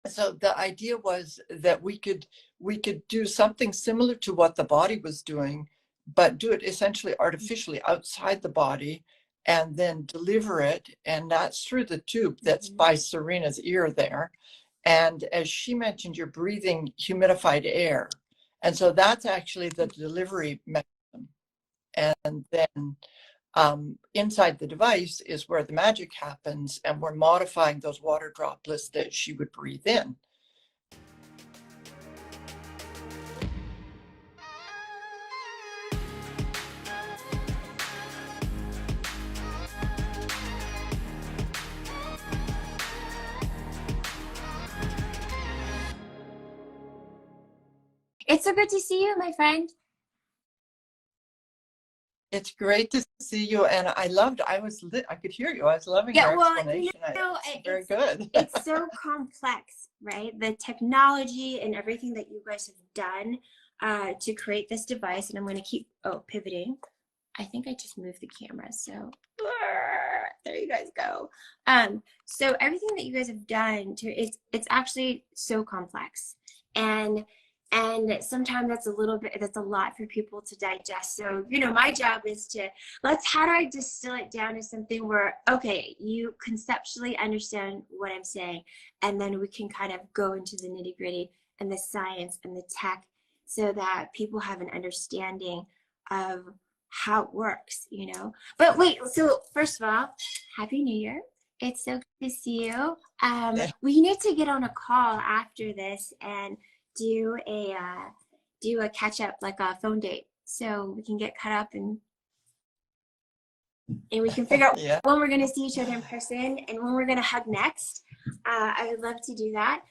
So the idea was that we could do something similar to what the body was doing, but do it essentially artificially outside the body, and then deliver it, and that's through the tube that's by Serena's ear there. And as she mentioned, you're breathing humidified air, and so that's actually the delivery mechanism. And then inside the device is where the magic happens, and we're modifying those water droplets that she would breathe in. It's so good to see you, my friend. It's great to see you, and I could hear you. I was loving your explanation. It's very good. It's so complex, right? The technology and everything that you guys have done to create this device, and I'm going to keep pivoting. I think I just moved the camera, so there you guys go. So everything that you guys have done it's actually so complex, and sometimes that's a lot for people to digest. So, my job is how do I distill it down to something where, okay, you conceptually understand what I'm saying, and then we can kind of go into the nitty gritty and the science and the tech so that people have an understanding of how it works, But wait, so first of all, Happy New Year. It's so good to see you. We need to get on a call after this and do a catch up, like a phone date, so we can get caught up and we can figure out when we're going to see each other in person and when we're going to hug next. I would love to do that.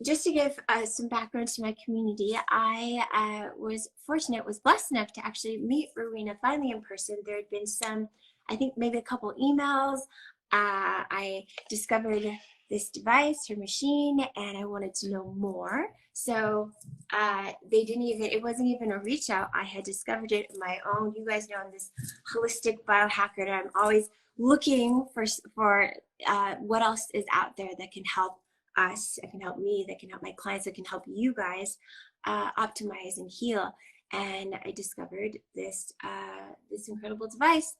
Just to give some background to my community, I was blessed enough to actually meet Rowena finally in person. There had been I think maybe a couple emails. I discovered this device, her machine, and I wanted to know more. So it wasn't even a reach out. I had discovered it on my own. You guys know I'm this holistic biohacker, and I'm always looking for what else is out there that can help us, that can help me, that can help my clients, that can help you guys optimize and heal. And I discovered this incredible device,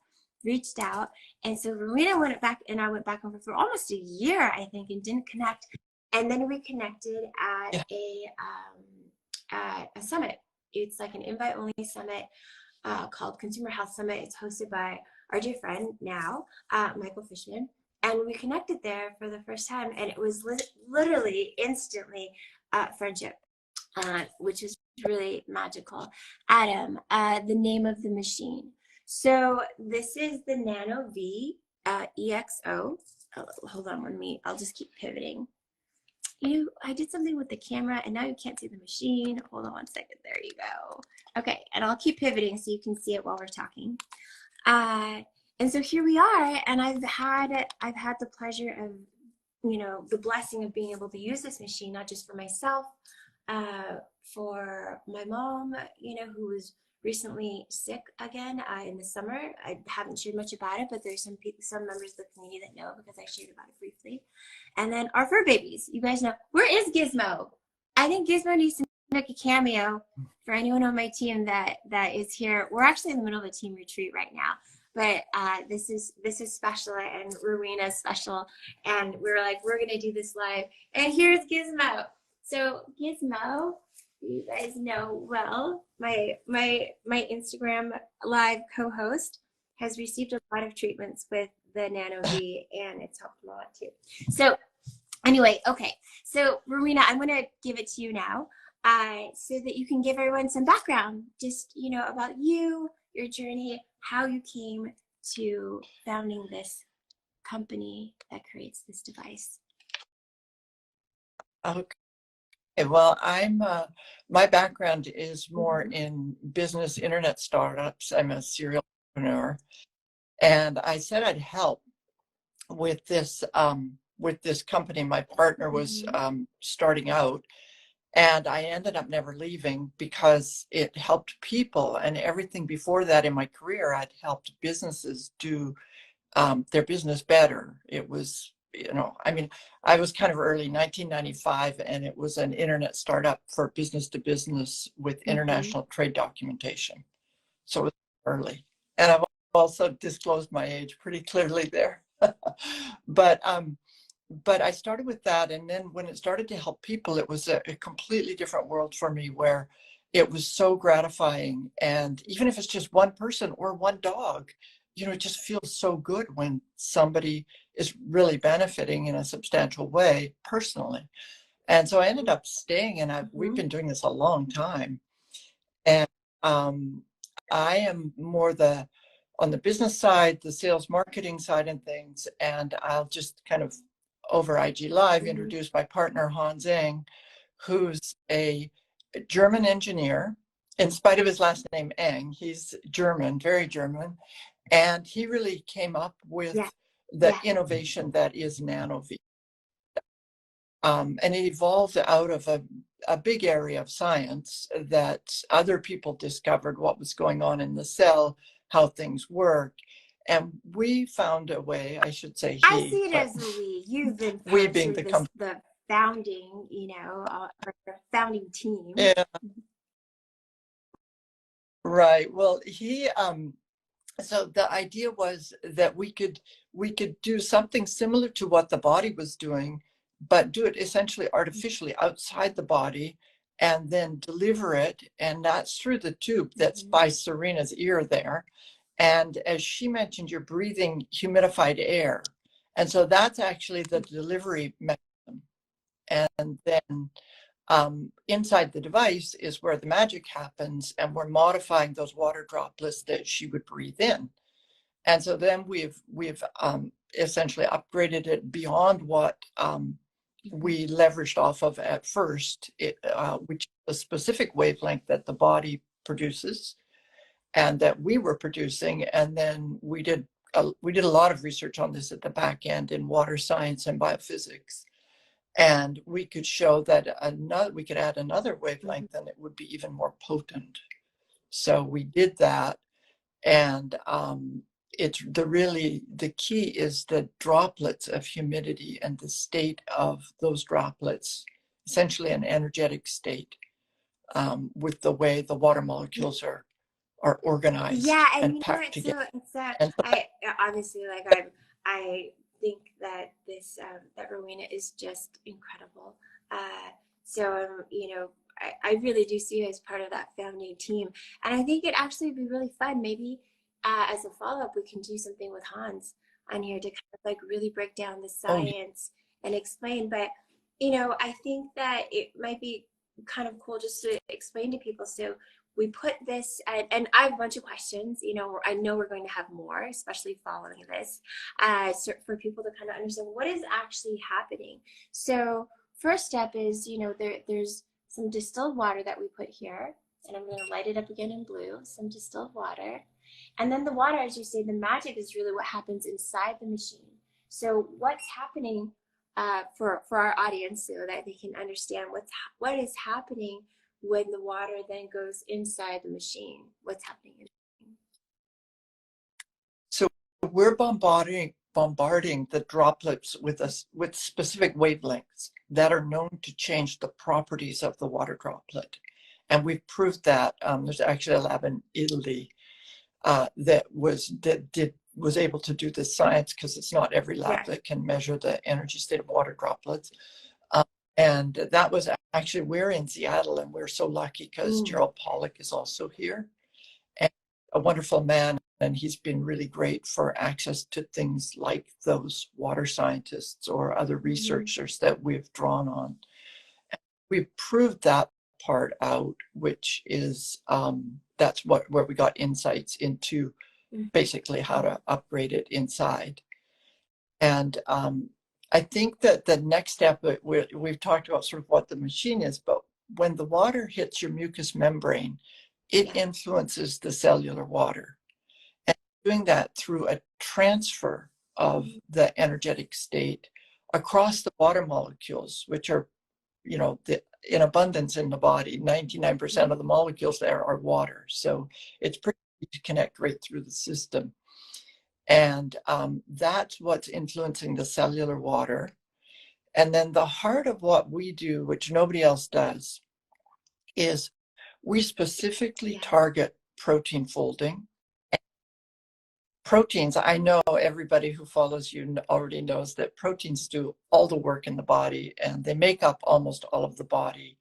reached out, and so Rowena went back, and I went back over for almost a year, I think, and didn't connect. And then we connected at a summit. It's like an invite-only summit called Consumer Health Summit. It's hosted by our dear friend now, Michael Fishman. And we connected there for the first time, and it was literally instantly friendship, which is really magical. Adam, the name of the machine. So this is the NanoVi EXO. Oh, hold on, I'll just keep pivoting. I did something with the camera, and now you can't see the machine. Hold on 1 second. There you go. Okay, and I'll keep pivoting so you can see it while we're talking. And so here we are, and I've had the pleasure of, the blessing of being able to use this machine, not just for myself, for my mom, who was recently sick again in the summer. I haven't shared much about it, but there's some members of the community that know because I shared about it briefly. And then our fur babies. You guys know, where is Gizmo? I think Gizmo needs to make a cameo for anyone on my team that is here. We're actually in the middle of a team retreat right now. But this is special, and Rowena's special, and we're like, we're gonna do this live. And here's Gizmo. So Gizmo, you guys know well, my Instagram live co-host has received a lot of treatments with the NanoVi, and it's helped him a lot too. So anyway, okay. So Rowena, I'm gonna give it to you now, so that you can give everyone some background, just about you, your journey, how you came to founding this company that creates this device. Okay. Well, my background is more in business, internet startups. I'm a serial entrepreneur, and I said I'd help with this company. My partner was starting out, and I ended up never leaving because it helped people, and everything before that in my career, I'd helped businesses do their business better. It was I mean, I was kind of early 1995, and it was an internet startup for business to business with international trade documentation. So it was early. And I've also disclosed my age pretty clearly there. but but I started with that, and then when it started to help people, it was a completely different world for me, where it was so gratifying. And even if it's just one person or one dog, it just feels so good when somebody is really benefiting in a substantial way personally. And so I ended up staying, and we've been doing this a long time. And um, I am more on the business side, the sales marketing side and things. And I'll just kind of over IG Live introduce my partner, Hans Eng, who's a German engineer. In spite of his last name, Eng, he's German, very German. And he really came up with the innovation that is NanoVi. And it evolved out of a big area of science that other people discovered what was going on in the cell, how things worked. And we found a way, I should say I he, see it as a we. You've been we part being of the this, company. the founding, our founding team. Yeah, right. Well, so the idea was that we could do something similar to what the body was doing, but do it essentially artificially outside the body, and then deliver it. And that's through the tube that's by Serena's ear there. And as she mentioned, you're breathing humidified air. And so that's actually the delivery mechanism. And then inside the device is where the magic happens, and we're modifying those water droplets that she would breathe in. And so then we've essentially upgraded it beyond what we leveraged off of at first, which is a specific wavelength that the body produces and that we were producing. And then we did a lot of research on this at the back end in water science and biophysics. And we could show that we could add another wavelength and it would be even more potent. So we did that. And it's the key is the droplets of humidity and the state of those droplets, essentially an energetic state, with the way the water molecules are organized and packed together. I obviously I think that this that Rowena is just incredible. I really do see you as part of that founding team, and I think it'd actually be really fun. Maybe as a follow up, we can do something with Hans on here to kind of really break down the science and explain. But I think that it might be kind of cool just to explain to people. So we put this, and I have a bunch of questions. I know we're going to have more, especially following this, so for people to kind of understand what is actually happening. So first step is, there's some distilled water that we put here, and I'm going to light it up again in blue, some distilled water. And then the water, as you say, the magic is really what happens inside the machine. So what's happening for our audience, so that they can understand what is happening when the water then goes inside the machine? What's happening? So we're bombarding the droplets with specific wavelengths that are known to change the properties of the water droplet. And we've proved that. There's actually a lab in Italy that was able to do this science, because it's not every lab that can measure the energy state of water droplets. And that was actually, we're in Seattle, and we're so lucky because Gerald Pollack is also here, and a wonderful man. And he's been really great for access to things like those water scientists or other researchers that we've drawn on. And we've proved that part out, which is that's where we got insights into basically how to upgrade it inside. And I think that the next step, we've talked about sort of what the machine is, but when the water hits your mucous membrane, it influences the cellular water. And doing that through a transfer of the energetic state across the water molecules, which are, in abundance in the body. 99% of the molecules there are water. So it's pretty easy to connect right through the system. And that's what's influencing the cellular water. And then the heart of what we do, which nobody else does, is we specifically target protein folding. Proteins, I know everybody who follows you already knows that proteins do all the work in the body, and they make up almost all of the body.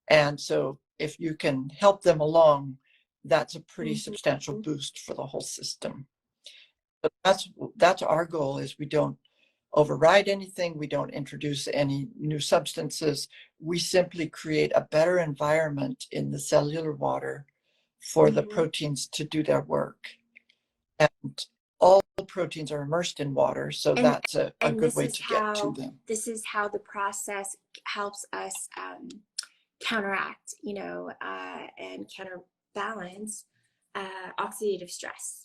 And so if you can help them along, that's a pretty substantial boost for the whole system. But that's our goal, is we don't override anything, we don't introduce any new substances. We simply create a better environment in the cellular water for the proteins to do their work. And all proteins are immersed in water, so that's a good way to get to them. This is how the process helps us counteract, and counterbalance oxidative stress.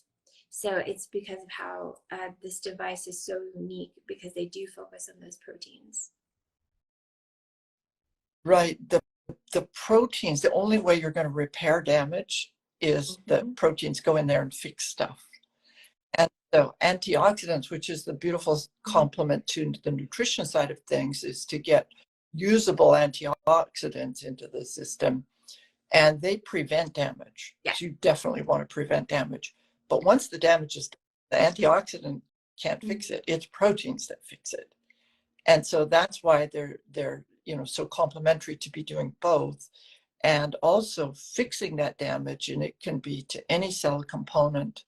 So it's because of how this device is so unique, because they do focus on those proteins. Right. The proteins, the only way you're going to repair damage is the proteins go in there and fix stuff. And so antioxidants, which is the beautiful complement to the nutrition side of things, is to get usable antioxidants into the system, and they prevent damage. Yeah. So you definitely want to prevent damage. But once the damage is done, the antioxidant can't fix it. It's proteins that fix it. And so that's why they're so complementary to be doing both, and also fixing that damage. And it can be to any cell component.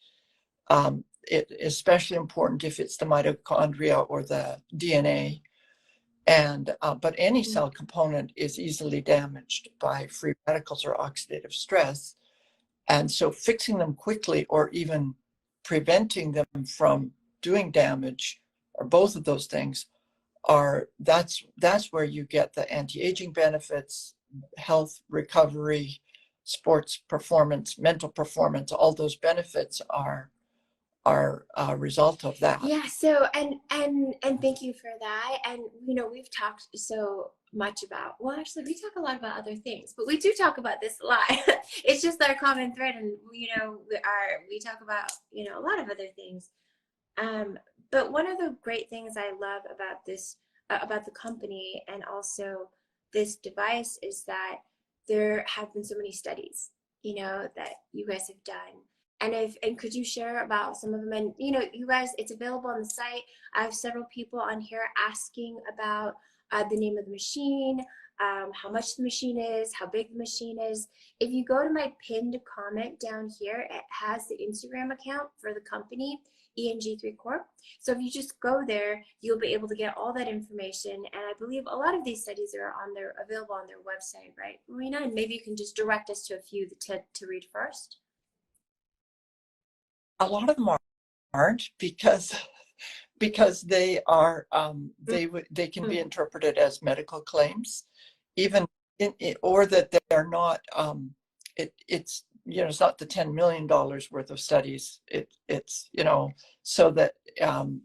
It is especially important if it's the mitochondria or the DNA. And but any cell component is easily damaged by free radicals or oxidative stress. And so fixing them quickly, or even preventing them from doing damage, or both of those things, that's where you get the anti-aging benefits, health, recovery, sports performance, mental performance. All those benefits are a result of that. Yeah. So and thank you for that. And we've talked so much about, well, actually we talk a lot about other things, but we do talk about this a lot. It's just our common thread, and we talk about a lot of other things. But one of the great things I love about this, about the company and also this device, is that there have been so many studies, that you guys have done. And could you share about some of them? And you guys, it's available on the site. I have several people on here asking about the name of the machine, how much the machine is, how big the machine is. If you go to my pinned comment down here, it has the Instagram account for the company, ENG3 Corp. So if you just go there, you'll be able to get all that information. And I believe a lot of these studies are available on their website, right, Marina? And maybe you can just direct us to a few to read first. A lot of them aren't, because they are they can be interpreted as medical claims, even or that they're not. It's it's not the $10 million worth of studies. It's so that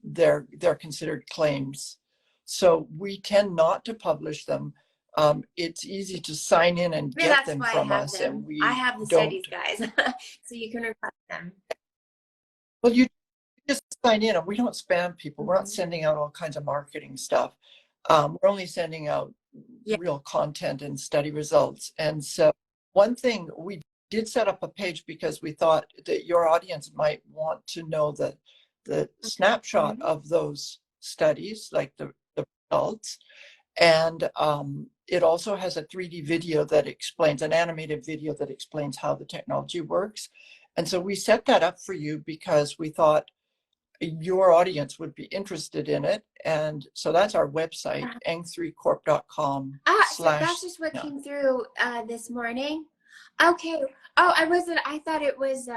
they're considered claims. So we tend not to publish them. It's easy to sign in and get them from us, and I have the studies, guys, so you can request them. Well, you just sign in, and we don't spam people. We're not sending out all kinds of marketing stuff. We're only sending out real content and study results. And so one thing, we did set up a page because we thought that your audience might want to know the snapshot of those studies, like the results. And it also has a 3D video that explains, an animated video that explains how the technology works. And so we set that up for you because we thought your audience would be interested in it. And so that's our website, eng3corp.com. So that's just what came through this morning. Okay. Oh, I thought it was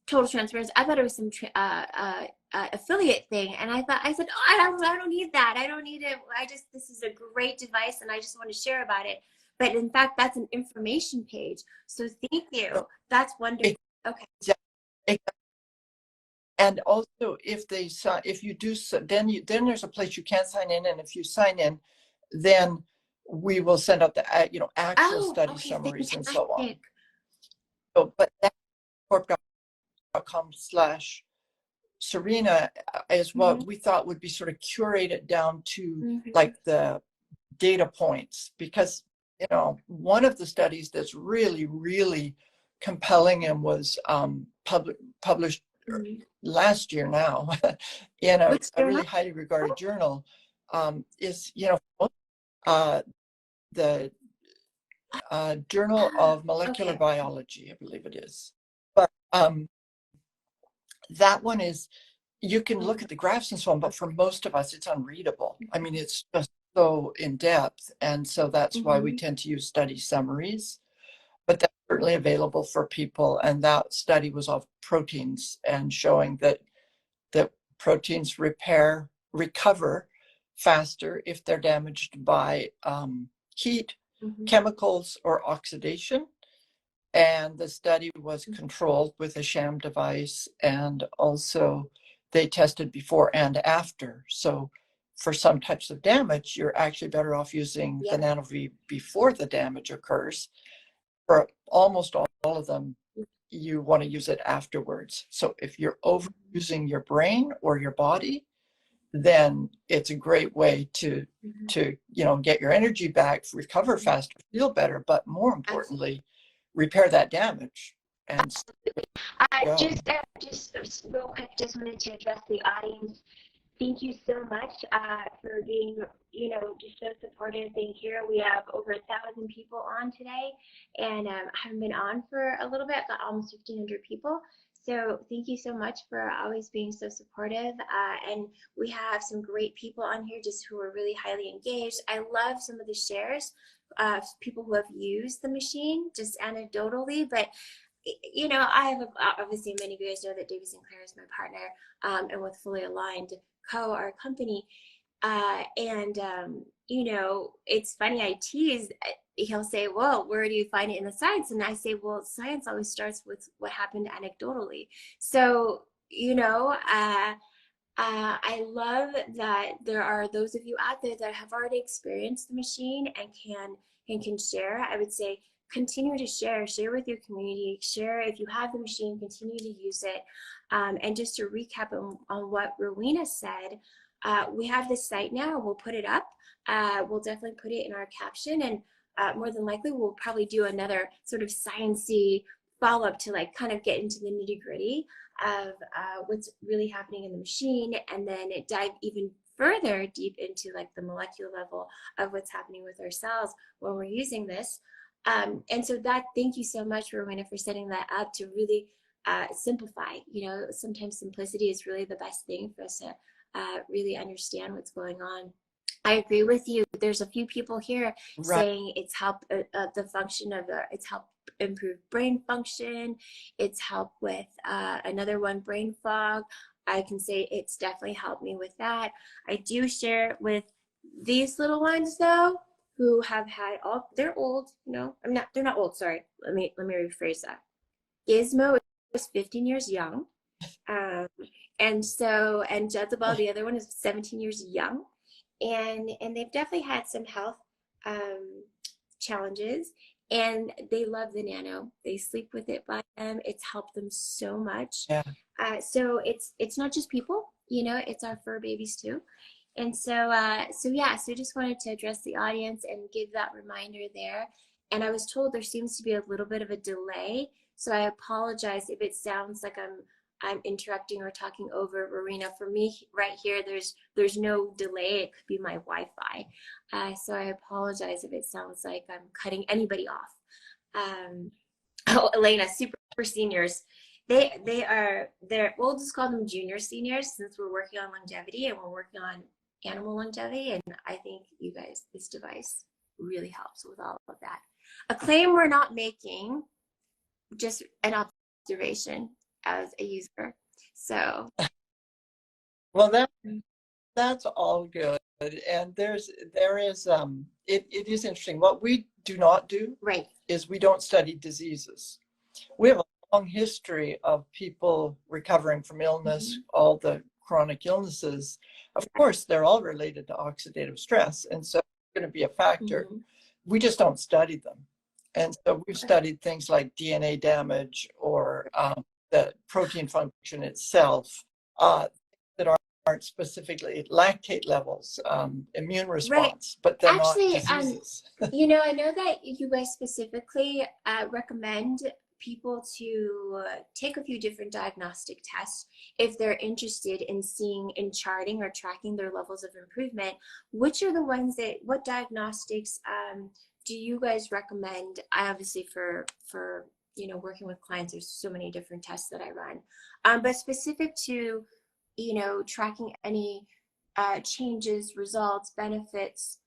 total transparency. I thought it was some affiliate thing, and I said, oh, I don't need that. I don't need it. This is a great device, and I just want to share about it. But in fact, that's an information page. So thank you. That's wonderful. Okay. And also, if you do, then there's a place you can sign in, and if you sign in, then we will send out the actual study summaries, fantastic. And so on. So, but that corp. nanovi.com/Serena is what we thought would be sort of curated down to like the data points, because one of the studies that's really, really compelling and was published last year now in a really highly regarded journal is the Journal of Molecular Biology, I believe it is. But that one is, you can look at the graphs and so on, but for most of us, it's unreadable. I mean, it's just so in depth. And so that's why we tend to use study summaries. But that's certainly available for people. And that study was of proteins and showing that proteins recover faster if they're damaged by heat, chemicals, or oxidation. And the study was controlled with a sham device, and also they tested before and after. So for some types of damage, you're actually better off using the NanoVi before the damage occurs. For almost all of them, you want to use it afterwards. So if you're overusing your brain or your body, then it's a great way to get your energy back, recover faster, feel better, but more importantly, repair that damage. And just real quick, just wanted to address the audience. Thank you so much for being, just so supportive. Thank you. We have over 1,000 people on today, and I haven't been on for a little bit, got almost 1,500 people. So thank you so much for always being so supportive. And we have some great people on here just who are really highly engaged. I love some of the shares of people who have used the machine, just anecdotally, but I have obviously many of you guys know that David Sinclair is my partner, and with Fully Aligned Co, our company, it's funny. I tease. He'll say, "Well, where do you find it in the science?" And I say, "Well, science always starts with what happened anecdotally." So I love that there are those of you out there that have already experienced the machine and can share. I would say continue to share with your community, share if you have the machine, continue to use it. And just to recap on what Rowena said, we have this site now. We'll put it up. We'll definitely put it in our caption, and more than likely we'll probably do another sort of science-y follow-up to like kind of get into the nitty-gritty of what's really happening in the machine, and then dive even further deep into like the molecular level of what's happening with our cells when we're using this. And so thank you so much, Rowena, for setting that up to really simplify. Sometimes simplicity is really the best thing for us to really understand what's going on. I agree with you. There's a few people here saying it's helped the function of it's helped improve brain function. It's helped with another one, brain fog. I can say it's definitely helped me with that. I do share with these little ones though, who have had they're old. They're not old. Sorry. Let me rephrase that. Gizmo is 15 years young. And Jezebel, the other one, is 17 years young. And they've definitely had some health challenges, and they love the Nano. They sleep with it by them. It's helped them so much. Yeah. So it's not just people, it's our fur babies too. And so just wanted to address the audience and give that reminder there. And I was told there seems to be a little bit of a delay, so I apologize if it sounds like I'm interrupting or talking over Rowena. For me right here, there's no delay. It could be my Wi-Fi. So I apologize if it sounds like I'm cutting anybody off. Elena, super seniors. We'll just call them junior seniors, since we're working on longevity and we're working on animal longevity. And I think you guys, this device really helps with all of that. A claim we're not making, just an observation as a user. So well, that's all good. And there is it is interesting. What we do not do is we don't study diseases. We have a long history of people recovering from illness, all the chronic illnesses. Of course, they're all related to oxidative stress, and so it's going to be a factor. We just don't study them. And so we've studied things like DNA damage or the protein function itself, that aren't specifically lactate levels, immune Right. response, but they're not Actually, diseases. I know that you guys specifically recommend people to take a few different diagnostic tests if they're interested in seeing in charting or tracking their levels of improvement. Which are the ones what diagnostics do you guys recommend? Obviously for working with clients, there's so many different tests that I run, but specific to tracking any changes, results, benefits.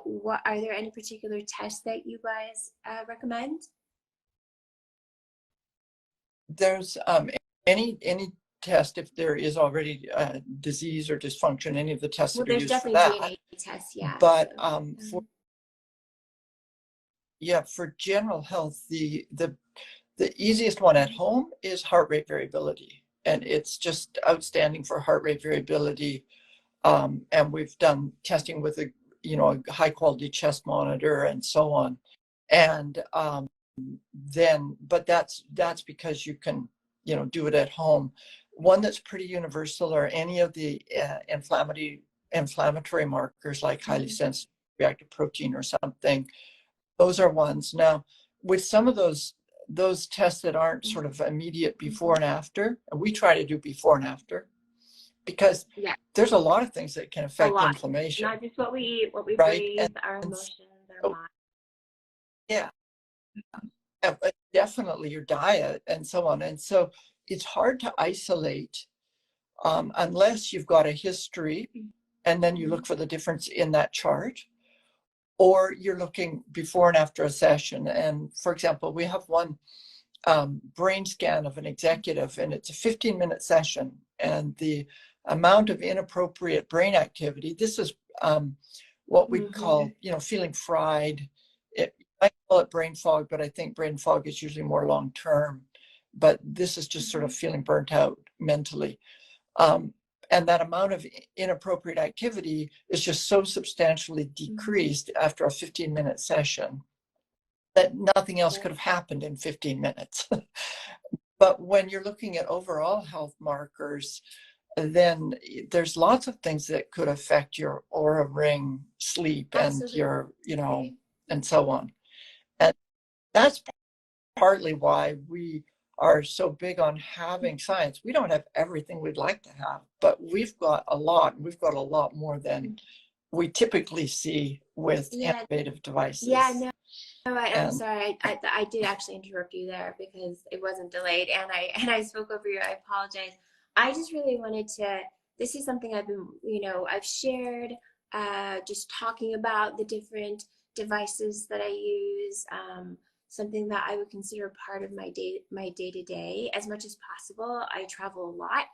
What are there any particular tests that you guys recommend? There's any test, if there is already disease or dysfunction, any of the tests Well, that are there's used for definitely that. DNA tests, yeah. But So, for general health, the easiest one at home is heart rate variability, and it's just outstanding for heart rate variability. And we've done testing with a high quality chest monitor and so on. And but that's because you can do it at home. One that's pretty universal are any of the inflammatory markers, like highly sensitive reactive protein or something. Those are ones. Now, with some of those tests that aren't sort of immediate before and after, and we try to do before and after, because yeah, there's a lot of things that can a affect lot. inflammation, Not just what we eat, what we right? breathe, our And emotions, our so, mind. yeah, but definitely your diet and so on. And so it's hard to isolate unless you've got a history, and then you look for the difference in that chart, or you're looking before and after a session. And for example, we have one brain scan of an executive, and it's a 15-minute session, and the amount of inappropriate brain activity, this is what we call feeling fried. I call it brain fog, but I think brain fog is usually more long term, but this is just sort of feeling burnt out mentally. And that amount of inappropriate activity is just so substantially decreased after a 15-minute session that nothing else could have happened in 15 minutes. But when you're looking at overall health markers, then there's lots of things that could affect your aura ring, sleep, and Absolutely. your, and so on. And that's partly why we are so big on having science. We don't have everything we'd like to have, but we've got a lot. We've got a lot more than we typically see with innovative devices. Yeah, no. I'm And sorry. I did actually interrupt you there because it wasn't delayed, and I spoke over you. I apologize. I just really wanted to. This is something I've been, I've shared, just talking about the different devices that I use. Something that I would consider part of my day to day as much as possible. I travel a lot,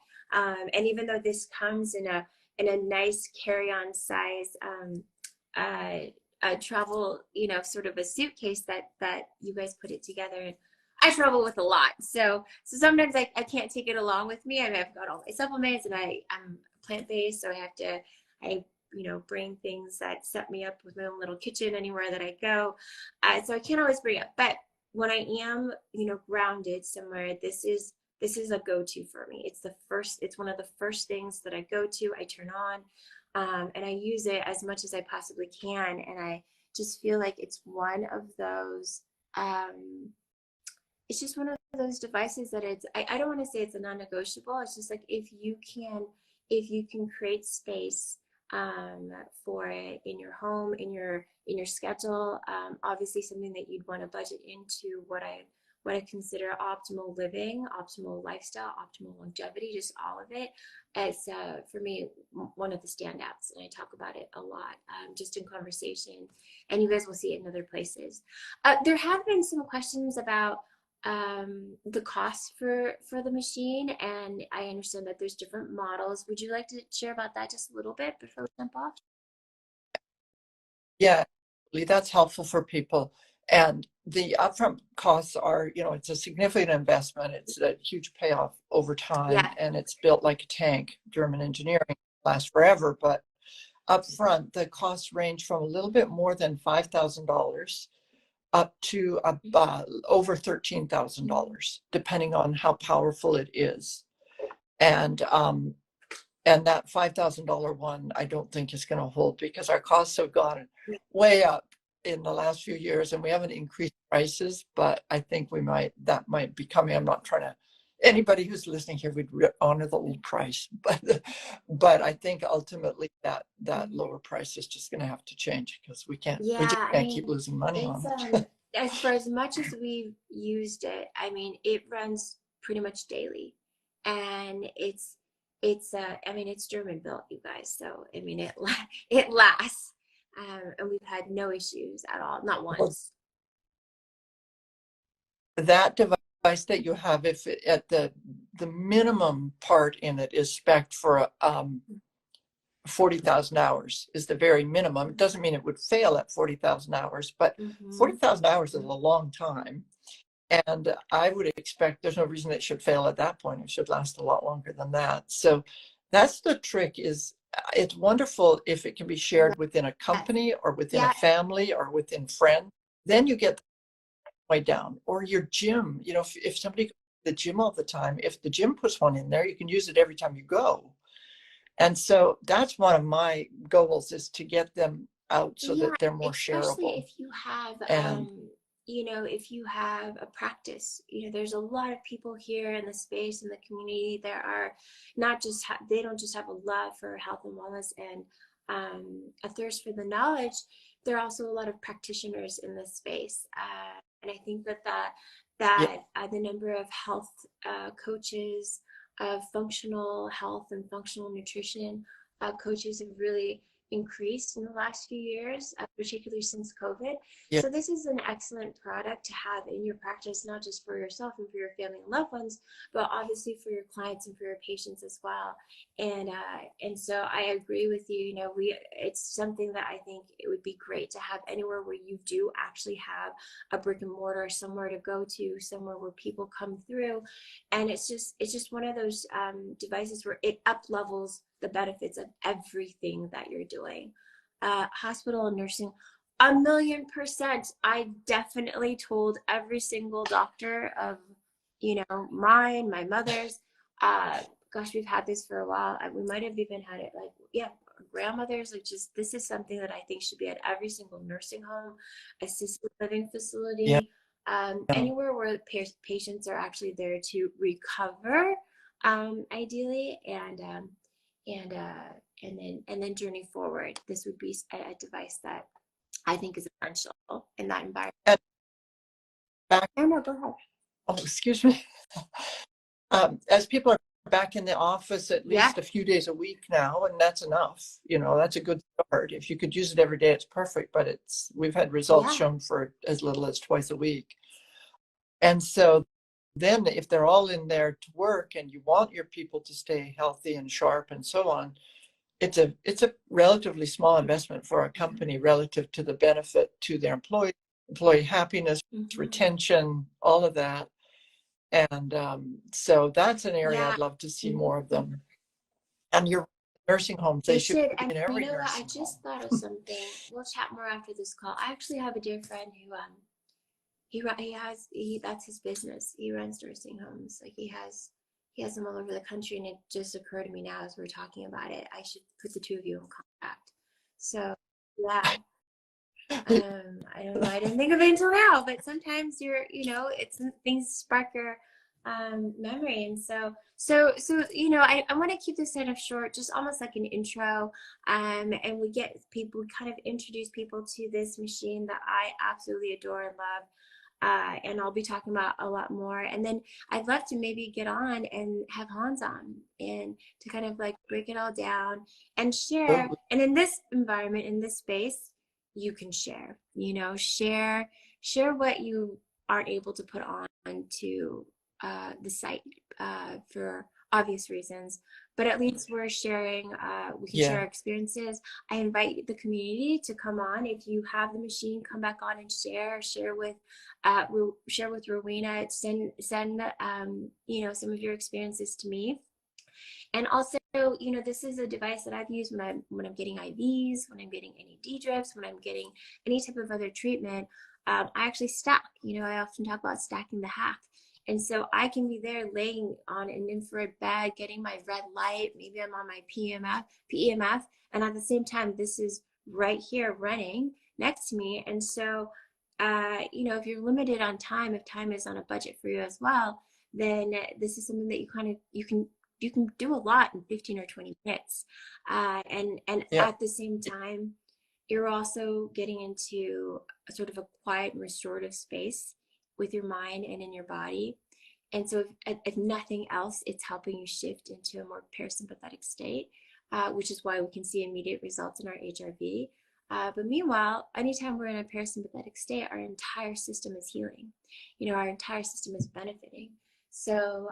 and even though this comes in a nice carry-on size. Travel, sort of a suitcase that you guys put it together. And I travel with a lot. So sometimes I can't take it along with me. I mean, I've got all my supplements and I'm plant-based. So I bring things that set me up with my own little kitchen anywhere that I go. So I can't always bring it. But when I am, grounded somewhere, this is a go-to for me. It's one of the first things that I go to, I turn on. And I use it as much as I possibly can. And I just feel like it's one of those, it's just one of those devices that I don't want to say it's a non-negotiable. It's just like if you can create space for it in your home, in your schedule, obviously something that you'd want to budget into what I consider optimal living, optimal lifestyle, optimal longevity, just all of it. It's for me one of the standouts, and I talk about it a lot, just in conversation, and you guys will see it in other places. There have been some questions about the cost for the machine, and I understand that there's different models. Would you like to share about that just a little bit before we jump off? yeah, that's helpful for people. And the upfront costs are, it's a significant investment. It's a huge payoff over time, Yeah. and it's built like a tank. German engineering lasts forever, but upfront, the costs range from a little bit more than $5,000 up to over $13,000, depending on how powerful it is. And that $5,000 one, I don't think is going to hold, because our costs have gone way up in the last few years, and we haven't increased prices, but I think that might be coming. I'm not trying to, anybody who's listening here would honor the old price, but I think ultimately that lower price is just going to have to change, because we just Yeah, I can't keep mean, losing money it's on it. as much as we've used it, I mean, it runs pretty much daily, and I mean, it's German built, you guys, so I mean, it lasts, and we've had no issues at all, not once. That device that you have, if at the minimum part in it is spec'd for 40,000 hours, is the very minimum. It doesn't mean it would fail at 40,000 hours, but 40,000 hours is a long time. And I would expect there's no reason it should fail at that point. It should last a lot longer than that. So that's the trick. Is it's wonderful if it can be shared within a company or within a family or within friends. Then you get way down. Or your gym, if somebody goes to the gym all the time, if the gym puts one in there, you can use it every time you go. And so that's one of my goals, is to get them out so that they're more especially shareable. if you have And if you have a practice, there's a lot of people here in the space, in the community. There are not just they don't just have a love for health and wellness and a thirst for the knowledge. There are also a lot of practitioners in this space, and I think that the number of health coaches, of functional health and functional nutrition coaches have really increased in the last few years, particularly since COVID. So this is an excellent product to have in your practice, not just for yourself and for your family and loved ones, but obviously for your clients and for your patients as well. And so I agree with you. It's something that I think it would be great to have anywhere where you do actually have a brick and mortar, somewhere to go to, somewhere where people come through. And it's just one of those devices where it up levels the benefits of everything that you're doing. Hospital and nursing, 1,000,000%. I definitely told every single doctor of, mine, my mother's, gosh, we've had this for a while. We might have even had it our grandmothers. This is something that I think should be at every single nursing home, assisted living facility, anywhere where patients are actually there to recover, ideally, and then journey forward. This would be a device that I think is essential in that environment. And back, No, go ahead. oh, excuse me. As people are back in the office at least a few days a week now, and that's enough. That's a good start. If you could use it every day, it's perfect. But we've had results shown for as little as twice a week. And so then if they're all in there to work and you want your people to stay healthy and sharp and so on, it's a relatively small investment for a company relative to the benefit to their employee happiness, retention, all of that. And so that's an area I'd love to see more of them. And your nursing homes, they should be in every nursing home. I just thought of something. We'll chat more after this call. I actually have a dear friend who that's his business. He runs nursing homes. He has them all over the country, and it just occurred to me now as we're talking about it, I should put the two of you in contact. So I don't know, I didn't think of it until now, but sometimes it's things spark your memory. And so I want to keep this kind of short, just almost like an intro, and we kind of introduce people to this machine that I absolutely adore and love. And I'll be talking about a lot more. And then I'd love to maybe get on and have Hans on and to kind of break it all down and share. And in this environment, in this space, you can share, share what you aren't able to put on to the site for obvious reasons, but at least we're sharing, we can share our experiences. I invite the community to come on. If you have the machine, come back on and share with Rowena, send some of your experiences to me. And also, you know, this is a device that I've used when I'm getting IVs, when I'm getting NAD drips, when I'm getting any type of other treatment. I actually stack. You know, I often talk about stacking the hack. And so I can be there laying on an infrared bed, getting my red light. Maybe I'm on my PEMF, and at the same time, this is right here running next to me. And so, you know, if you're limited on time, if time is on a budget for you as well, then this is something that you can do a lot in 15 or 20 minutes. And Yeah. at the same time, you're also getting into a sort of a quiet and restorative space with your mind and in your body. And so, if nothing else, it's helping you shift into a more parasympathetic state, which is why we can see immediate results in our HRV. But meanwhile, anytime we're in a parasympathetic state, our entire system is healing. You know, our entire system is benefiting. So,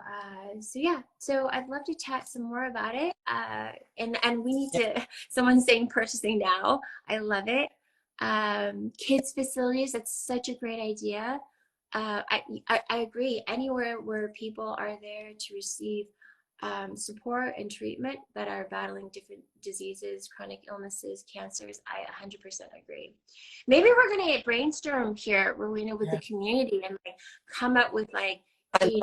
yeah. So I'd love to chat some more about it. And we need to. Someone's saying purchasing now. I love it. Kids facilities. That's such a great idea. I agree. Anywhere where people are there to receive support and treatment that are battling different diseases, chronic illnesses, cancers, I 100% agree. Maybe we're going to brainstorm here, Rowena, with the community and like come up with like, you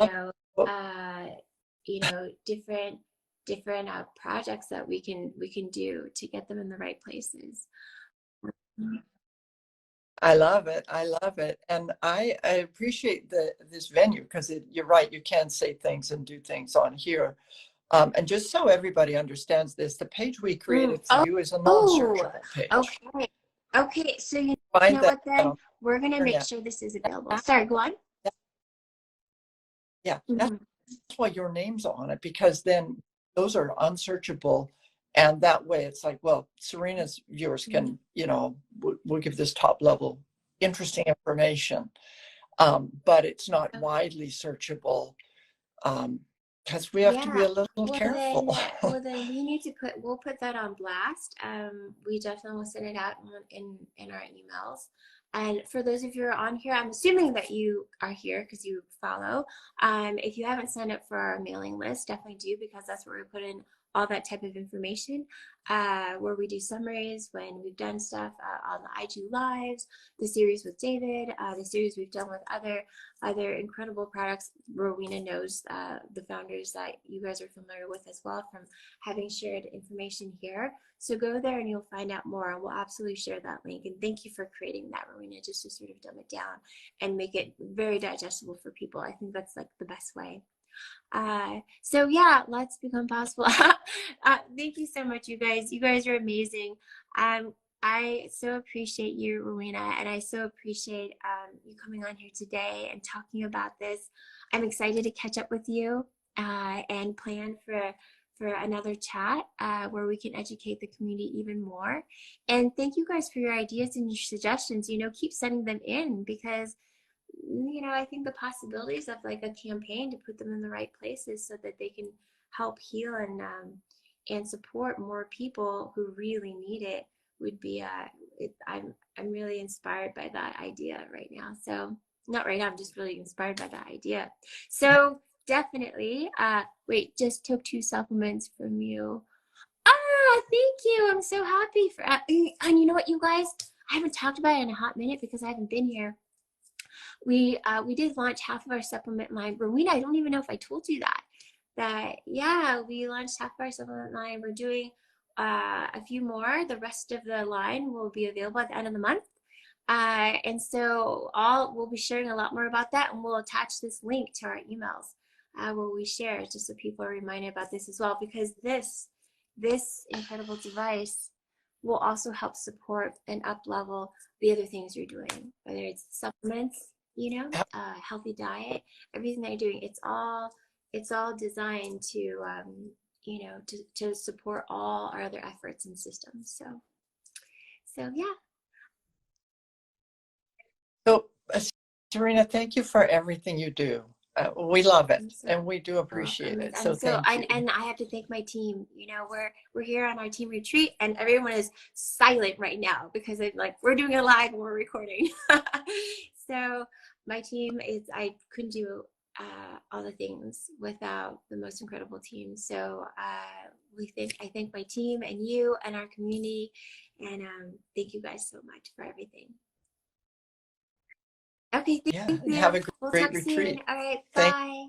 know, different projects that we can do to get them in the right places. I love it. I love it. And I appreciate this venue because you're right, you can say things and do things on here. And just so everybody understands this, the page we created for you is a non-searchable page. Okay. Okay. So you Find know that what then? We're going to make sure this is available. Sorry, go on. Yeah, that's why your name's on it, because then those are unsearchable. And that way it's like, well, Serena's viewers can, you know, we'll give this top level interesting information. But it's not widely searchable because we have to be a little careful. Then we'll put that on blast. We definitely will send it out in our emails. And for those of you who are on here, I'm assuming that you are here because you follow. If you haven't signed up for our mailing list, definitely do, because that's where we put in all that type of information, where we do summaries when we've done stuff on the IG Lives, the series with David, the series we've done with other incredible products. Rowena knows the founders that you guys are familiar with as well from having shared information here. So go there and you'll find out more, and we'll absolutely share that link. And thank you for creating that, Rowena, just to sort of dumb it down and make it very digestible for people. I think that's like the best way. So yeah, let's become possible. Thank you so much, you guys. You guys are amazing. I so appreciate you, Rowena, and I so appreciate you coming on here today and talking about this. I'm excited to catch up with you and plan for another chat where we can educate the community even more. And thank you guys for your ideas and your suggestions. You know, keep sending them in, because you know, I think the possibilities of like a campaign to put them in the right places so that they can help heal and support more people who really need it would be I'm really inspired by that idea right now. So not right now, I'm just really inspired by that idea. So definitely wait, just took 2 supplements from you. Thank you. I'm so happy for and you know what, you guys, I haven't talked about it in a hot minute because I haven't been here. We did launch half of our supplement line. Rowena, I don't even know if I told you that yeah, we launched half of our supplement line. We're doing a few more. The rest of the line will be available at the end of the month. And so we'll be sharing a lot more about that, and we'll attach this link to our emails where we share, just so people are reminded about this as well, because this incredible device will also help support and up level the other things you're doing, whether it's supplements, you know, healthy diet, everything that you're doing. It's all designed to you know, to support all our other efforts and systems. So yeah. So, Serena, thank you for everything you do. We love it, and we do appreciate it. So thank you. And I have to thank my team. You know, we're here on our team retreat, and everyone is silent right now because it's like we're doing it live and we're recording. So my team is, I couldn't do all the things without the most incredible team. So I thank my team and you and our community, and thank you guys so much for everything. Okay, Yeah, thank and have you. a We'll great talk soon. retreat. All right, Thank bye.